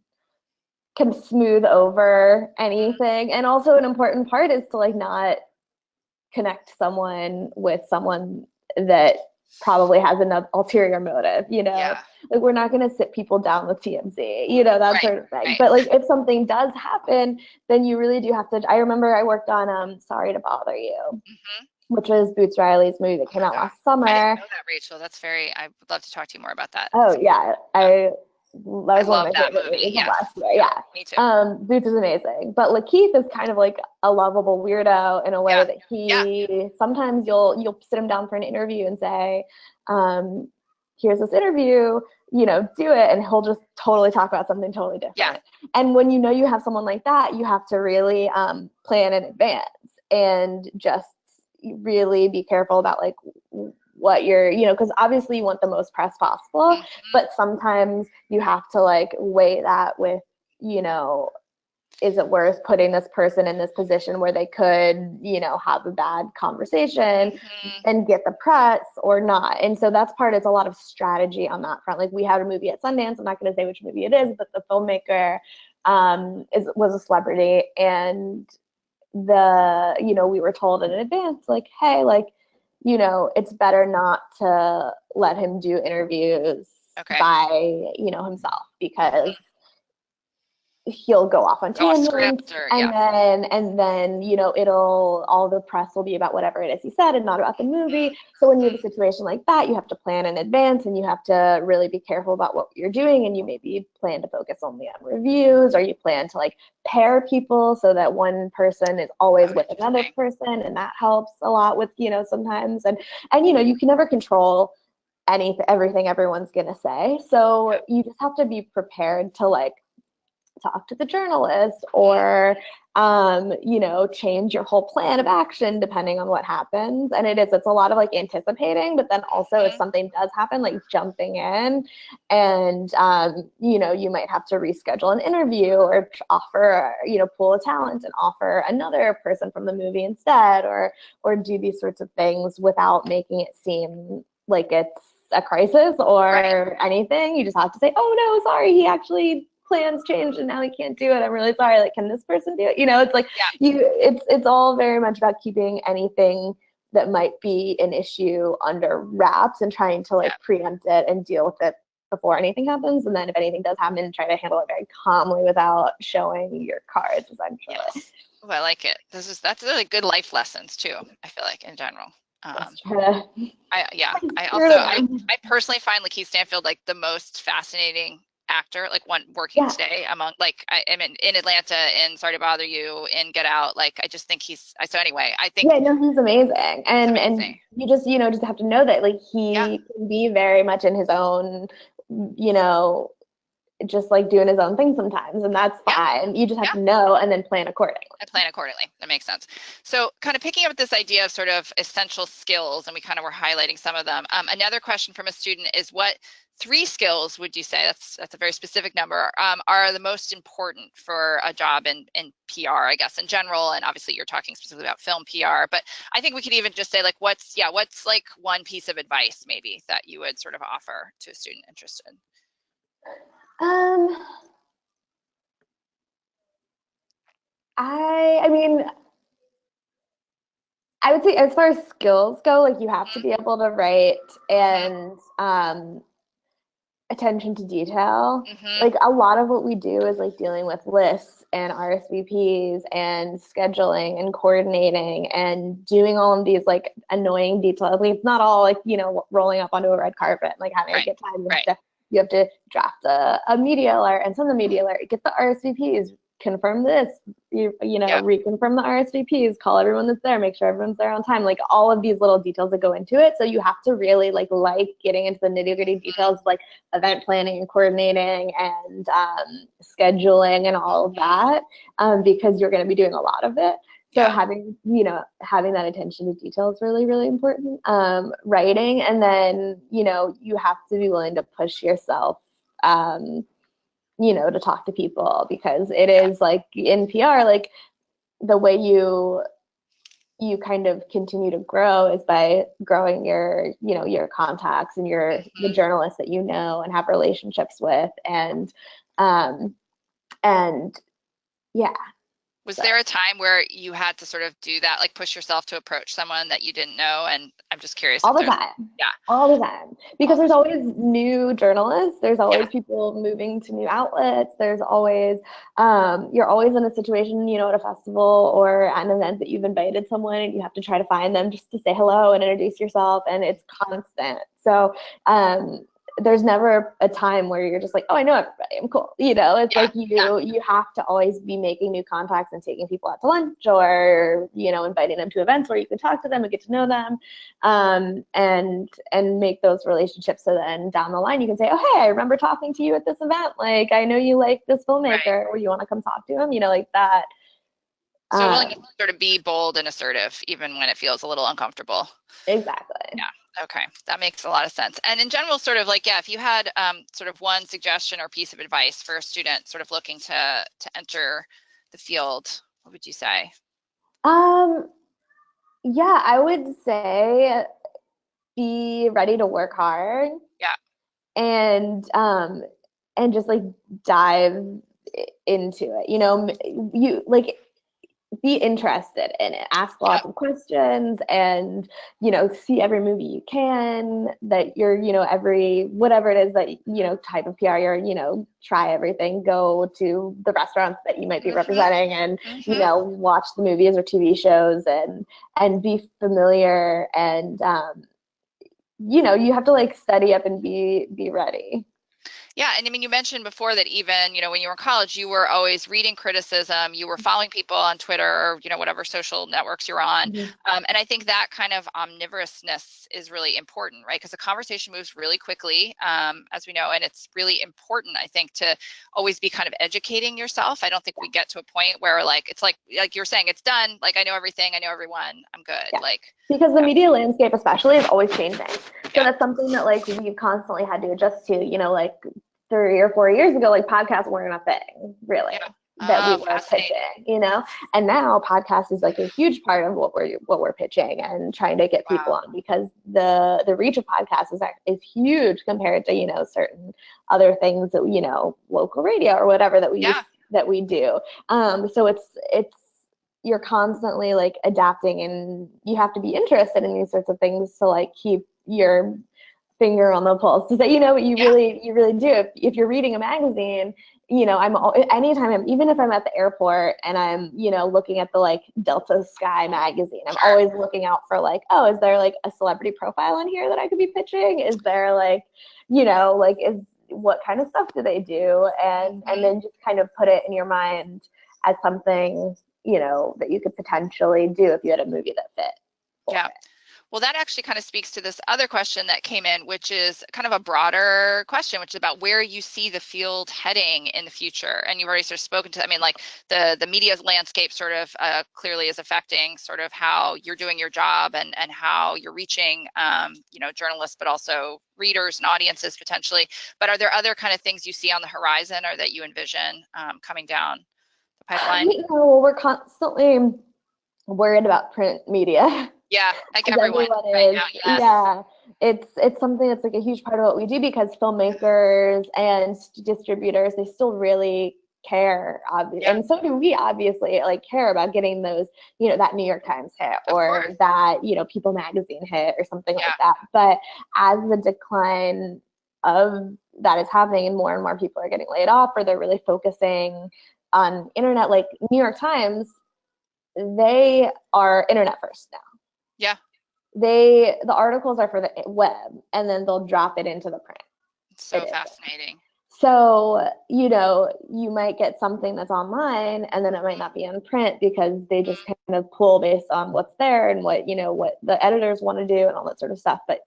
can smooth over anything. And also an important part is to like not connect someone with someone that probably has an ulterior motive, Yeah. like we're not going to sit people down with TMZ, that Right. sort of thing. Right. But like if something does happen, then you really do have to. I remember I worked on Sorry to Bother You, Mm-hmm. which was Boots Riley's movie that Oh came my out God. last I didn't summer. know that, Rachel. I would love to talk to you more about that. Oh yeah, Yeah. that I was one of love my that favorite movie. movies of Yes. last year. Yeah. Yeah, Me too. Boots is amazing, but Lakeith is kind of like a lovable weirdo in a way Yeah. that Yeah. he sometimes you'll sit him down for an interview and say, "Here's this interview, do it," and he'll just totally talk about something totally Yeah. different. And when you have someone like that, you have to really plan in advance. and just really be careful about like what you're, because obviously you want the most press possible, but sometimes you have to like weigh that with, is it worth putting this person in this position where they could, have a bad conversation and get the press or not? And so that's it's a lot of strategy on that front. Like we had a movie at Sundance, I'm not going to say which movie it is, but the filmmaker was a celebrity, and we were told in advance, like, hey, like, it's better not to let him do interviews by, himself, because he'll go off on tangents, and then all the press will be about whatever it is he said and not about the movie. So when you have a situation like that, you have to plan in advance, and you have to really be careful about what you're doing, and you maybe plan to focus only on reviews, or you plan to like pair people so that one person is always with another person, and that helps a lot with sometimes, and you can never control everything everyone's gonna say, so you just have to be prepared to like talk to the journalist, or change your whole plan of action depending on what happens. And it's a lot of like anticipating, but then also if something does happen, like jumping in, and you might have to reschedule an interview, or offer, pool of talent and offer another person from the movie instead, or do these sorts of things without making it seem like it's a crisis or anything. You just have to say, oh no, sorry, he actually plans changed and now he can't do it. I'm really sorry. Like, can this person do it? It's like it's all very much about keeping anything that might be an issue under wraps, and trying to like preempt it and deal with it before anything happens. And then if anything does happen, try to handle it very calmly without showing your cards, essentially. Yes. Oh, I like it. That's really good life lessons too, I feel like, in general. I personally find Lakeith Stanfield like the most fascinating actor, like one working today among, like, I mean, in Atlanta, in Sorry to Bother You, in Get Out, like, I just think he's amazing. And you just just have to know that like he can be very much in his own, just like doing his own thing sometimes, and that's fine. You just have to know and then plan accordingly. That makes sense. So kind of picking up this idea of sort of essential skills, and we kind of were highlighting some of them. Another question from a student is, what 3 skills would you say, that's a very specific number, are the most important for a job in PR, I guess, in general? And obviously you're talking specifically about film PR, but I think we could even just say like, what's like one piece of advice maybe that you would sort of offer to a student interested? I mean, I would say as far as skills go, like you have to be able to write, and attention to detail. Like a lot of what we do is like dealing with lists and RSVPs and scheduling and coordinating and doing all of these like annoying details. Like it's not all like, rolling up onto a red carpet, like having a good time. You have to draft a media alert and send the media alert, get the RSVPs, confirm this, reconfirm the RSVPs, call everyone that's there, make sure everyone's there on time, like all of these little details that go into it. So you have to really like getting into the nitty-gritty details, like event planning and coordinating and scheduling and all of that, because you're going to be doing a lot of it. So having that attention to detail is really, really important. Writing, and then, you have to be willing to push yourself, to talk to people, because it is like in PR, like the way you kind of continue to grow is by growing your contacts and the journalists that and have relationships with, and Was there a time where you had to sort of do that, like push yourself to approach someone that you didn't know? And I'm just curious. All the time. Because there's always new journalists. There's always people moving to new outlets. There's always, you're always in a situation, at a festival or an event that you've invited someone, and you have to try to find them just to say hello and introduce yourself. And it's constant. So, there's never a time where you're just like, oh, I know everybody, I'm cool. It's like you have to always be making new contacts and taking people out to lunch, or, inviting them to events where you can talk to them and get to know them, and make those relationships. So then down the line, you can say, oh, hey, I remember talking to you at this event. Like, I know you like this filmmaker, or you want to come talk to him, like that. So willing to sort of be bold and assertive, even when it feels a little uncomfortable. Exactly. Yeah. Okay. That makes a lot of sense. And in general, sort of like, yeah, if you had sort of one suggestion or piece of advice for a student sort of looking to enter the field, what would you say? Yeah, I would say be ready to work hard Yeah. and just like dive into it. You like be interested in it, ask Yeah. lots of questions, and see every movie you can, that you're every whatever it is that type of PR you're, try everything, go to the restaurants that you might be representing, and watch the movies or TV shows, and be familiar, and you have to like study up and be ready. Yeah, and I mean, you mentioned before that even, when you were in college, you were always reading criticism, you were following people on Twitter or, whatever social networks you're on. And I think that kind of omnivorousness is really important, right? Because the conversation moves really quickly, as we know, and it's really important, I think, to always be kind of educating yourself. I don't think we get to a point where it's like you're saying, it's done. Like, I know everything, I know everyone, I'm good. Yeah. Like, because the media landscape especially is always changing. So yeah. that's something that like we've constantly had to adjust to, like 3 or 4 years ago, like podcasts weren't a thing really. Yeah. That we were pitching, and now podcast is like a huge part of what we're pitching and trying to get people on, because the reach of podcasts is huge compared to certain other things that local radio or whatever that we do. So it's you're constantly like adapting, and you have to be interested in these sorts of things to like keep your finger on the pulse, to say what you really do. If you're reading a magazine, even if I'm at the airport and I'm looking at the like Delta Sky magazine, I'm always looking out for like, oh, is there like a celebrity profile in here that I could be pitching? Is there like is what kind of stuff do they do? And then just kind of put it in your mind as something that you could potentially do if you had a movie that fit. Yeah. Well, that actually kind of speaks to this other question that came in, which is kind of a broader question, which is about where you see the field heading in the future. And you've already sort of spoken to, I mean, like the media landscape sort of clearly is affecting sort of how you're doing your job and how you're reaching, journalists, but also readers and audiences potentially. But are there other kind of things you see on the horizon or that you envision coming down the pipeline? We're constantly worried about print media. Yeah, like everyone right now, yes. Yeah, it's something that's like a huge part of what we do, because filmmakers and distributors, they still really care, and so do we, obviously, like care about getting those, that New York Times hit or that People magazine hit or something like that. But as the decline of that is happening and more people are getting laid off, or they're really focusing on internet, like New York Times, they are internet first now. Yeah. The articles are for the web, and then they'll drop it into the print. It's so fascinating. So, you might get something that's online, and then it might not be in print, because they just kind of pull based on what's there and what the editors want to do and all that sort of stuff. But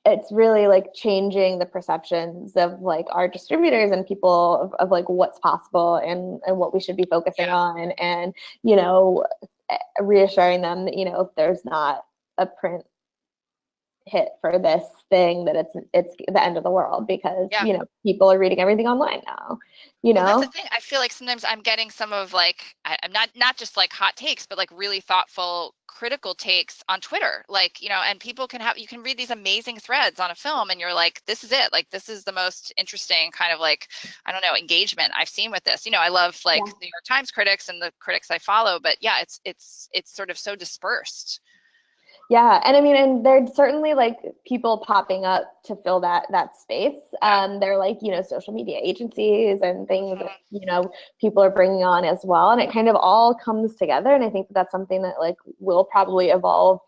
it's really like changing the perceptions of like our distributors and people of like what's possible and what we should be focusing on, and reassuring them that if there's not a print hit for this thing, that it's the end of the world, because people are reading everything online now. Well, that's the thing. I feel like sometimes I'm getting some of like, I'm not just like hot takes, but like really thoughtful, critical takes on Twitter. Like, and people you can read these amazing threads on a film, and you're like, this is it. Like, this is the most interesting kind of like, I don't know, engagement I've seen with this. I love like New York Times critics and the critics I follow, but yeah, it's sort of so dispersed. Yeah, and I mean, and there's certainly like people popping up to fill that space. They're like, social media agencies and things that, people are bringing on as well. And it kind of all comes together. And I think that's something that like will probably evolve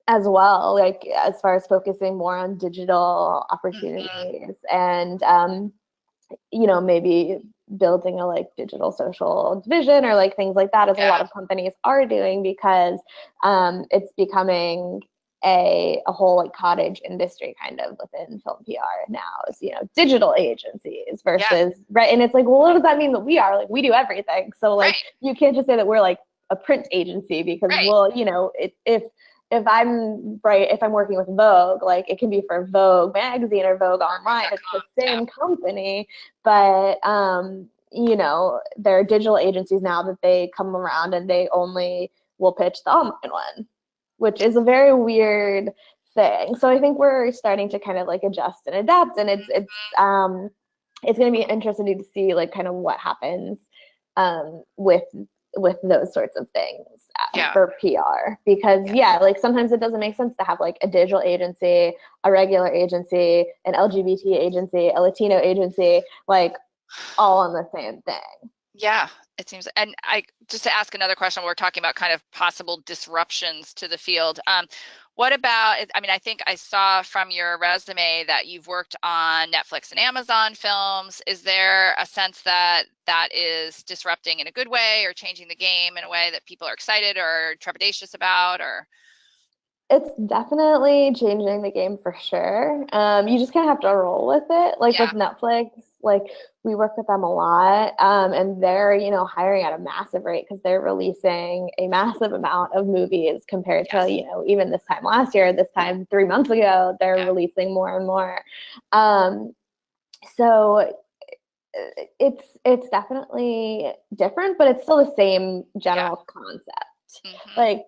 as well, like as far as focusing more on digital opportunities and, maybe building a like digital social division or like things like that, as a lot of companies are doing, because it's becoming a whole like cottage industry kind of within film PR now is, digital agencies Yeah. versus, right. And it's like, well, what does that mean that we are? Like, we do everything. So like, Right. you can't just say that we're like a print agency because, Right. well, if I'm working with Vogue, like it can be for Vogue magazine or Vogue online. It's the same company, but there are digital agencies now that they come around and they only will pitch the online one, which is a very weird thing. So I think we're starting to kind of like adjust and adapt, and it's going to be interesting to see like kind of what happens with those sorts of things for PR, because like sometimes it doesn't make sense to have like a digital agency, a regular agency, an LGBT agency, a Latino agency, like all on the same thing. Yeah, it seems. And just to ask another question, we're talking about kind of possible disruptions to the field. What about, I mean, I think I saw from your resume that you've worked on Netflix and Amazon films. Is there a sense that that is disrupting in a good way or changing the game in a way that people are excited or trepidatious about, or? It's definitely changing the game for sure. You just kind of have to roll with it. Like with Netflix, like we work with them a lot, and they're, hiring at a massive rate because they're releasing a massive amount of movies compared to, even this time last year, this time 3 months ago, they're releasing more and more. So it's definitely different, but it's still the same general concept. Like,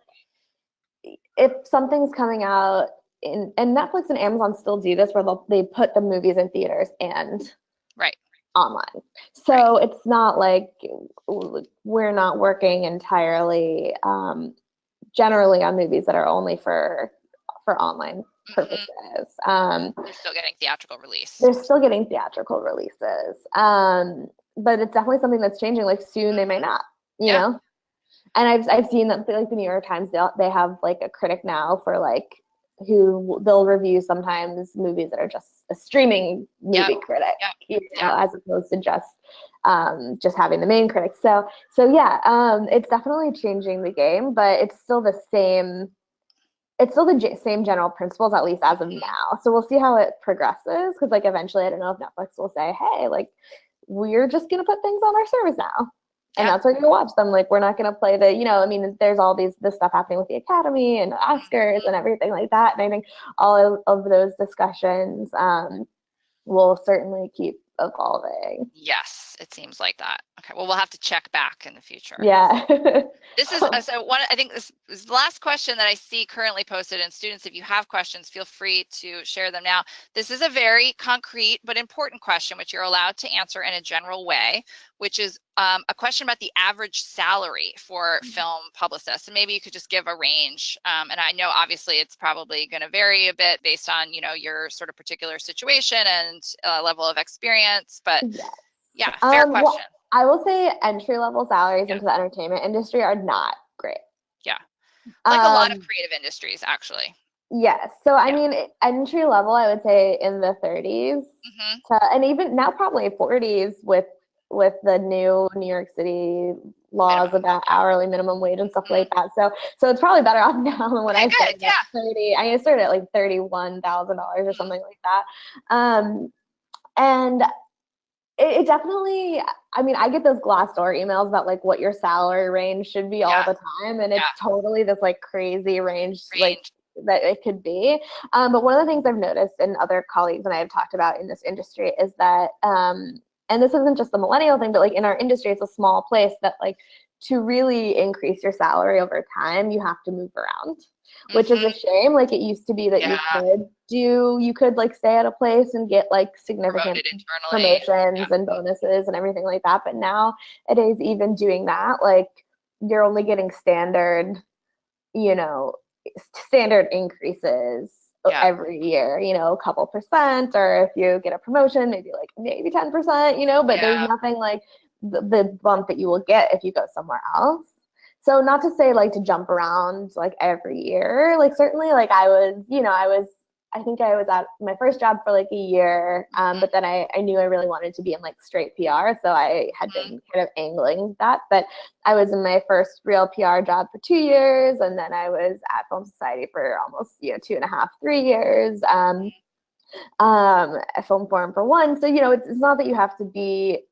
if something's coming out and Netflix and Amazon still do this where they put the movies in theaters and online. So it's not like we're not working entirely generally on movies that are only for online purposes. They're still getting theatrical release. They're still getting theatrical releases. But it's definitely something that's changing. Like soon they may not, you know? And I've seen that like the New York Times, they have like a critic now for like who they'll review sometimes movies that are just a streaming movie critic, as opposed to just having the main critic. So yeah, it's definitely changing the game, but it's still the same. It's still the same general principles, at least as of now. So we'll see how it progresses, because like eventually, I don't know if Netflix will say, hey, like we're just gonna put things on our service now. And that's where you watch them. Like, we're not going to play there's all this stuff happening with the Academy and the Oscars and everything like that. And I think all of those discussions will certainly keep evolving. Yes, it seems like that. Okay, well, we'll have to check back in the future. Yeah. This is so one. I think this is the last question that I see currently posted. And students, if you have questions, feel free to share them now. This is a very concrete but important question, which you're allowed to answer in a general way, which is a question about the average salary for film publicists. And maybe you could just give a range. And I know obviously it's probably going to vary a bit based on your sort of particular situation and level of experience. But fair question. Well, I will say entry-level salaries into the entertainment industry are not great. Yeah. Like a lot of creative industries, actually. Yes. So, I mean, entry level, I would say in the 30s and even now probably 40s with the new New York City laws about hourly minimum wage and stuff like that. So it's probably better off now than when I started at 30. I started at like $31,000 or something like that. And it definitely, I mean, I get those Glassdoor emails about like what your salary range should be all the time. And it's totally this like crazy range. Like that it could be. But one of the things I've noticed and other colleagues and I have talked about in this industry is that, and this isn't just the millennial thing, but like in our industry, it's a small place that like to really increase your salary over time, you have to move around, which is a shame. Like it used to be that you could like stay at a place and get like significant promotions and bonuses and everything like that. But nowadays, even doing that, like you're only getting standard increases every year, a couple percent, or if you get a promotion, maybe 10%, but there's nothing like the bump that you will get if you go somewhere else. So not to say like to jump around like every year, like certainly like I was I think I was at my first job for like a year, but then I knew I really wanted to be in like straight PR, so I had been kind of angling that. But I was in my first real PR job for 2 years, and then I was at Film Society for almost 2.5, 3 years. A film forum for one. So it's not that you have to be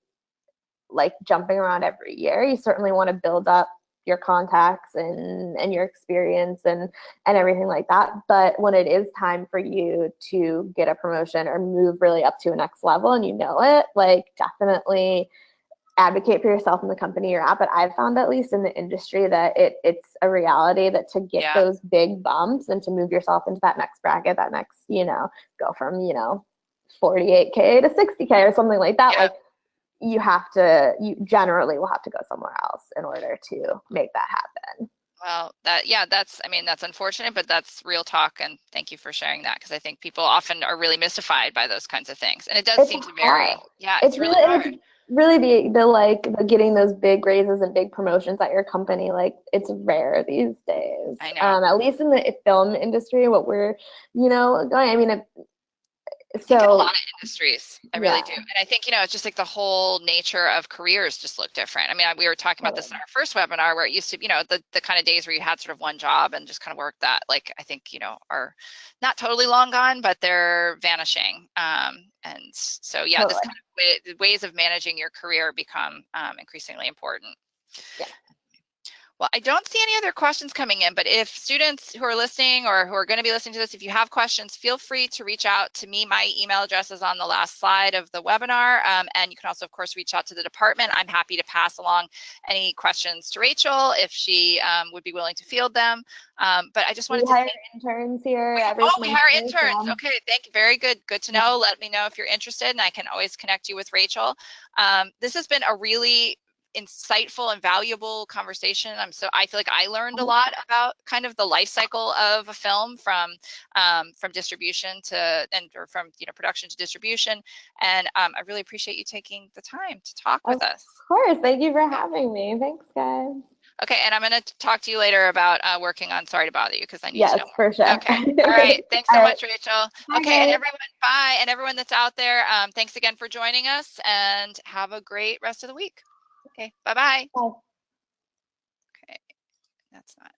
like jumping around every year. You certainly want to build up your contacts and your experience and everything like that. But when it is time for you to get a promotion or move really up to a next level and it, like definitely advocate for yourself in the company you're at. But I've found, at least in the industry, that it's a reality that to get those big bumps and to move yourself into that next bracket, that next, go from, 48K to 60K or something like that, like you generally will have to go somewhere else in order to make that happen. Well, that's unfortunate, but that's real talk. And thank you for sharing that, because I think people often are really mystified by those kinds of things. And it does seem to vary. Yeah, it's really hard. It's really the getting those big raises and big promotions at your company, like it's rare these days. I know. At least in the film industry, what we're, going, I mean, I think in a lot of industries, I really do. And I think, it's just like the whole nature of careers just look different. I mean, we were talking about this in our first webinar, where it used to, the kind of days where you had sort of one job and just kind of worked that, like, I think, are not totally long gone, but they're vanishing. And so, this kind of ways of managing your career become increasingly important. Yeah. Well, I don't see any other questions coming in, but if students who are listening or who are going to be listening to this, if you have questions, feel free to reach out to me. My email address is on the last slide of the webinar. And you can also, of course, reach out to the department. I'm happy to pass along any questions to Rachel if she would be willing to field them. But I just wanted to hire interns here. We hire interns. Okay, thank you. Very good. Good to know. Let me know if you're interested, and I can always connect you with Rachel. This has been a really insightful and valuable conversation. I feel like I learned a lot about kind of the life cycle of a film from distribution or from production to distribution. And I really appreciate you taking the time to talk with us. Of course. Thank you for having me. Thanks, guys. Okay, and I'm going to talk to you later about working on Sorry to Bother You, because I need to know. Yes, for sure. Okay. All right. Thanks so much, Rachel. Okay, and everyone, bye. And everyone that's out there, thanks again for joining us, and have a great rest of the week. Okay, bye-bye. Bye. Okay, that's not.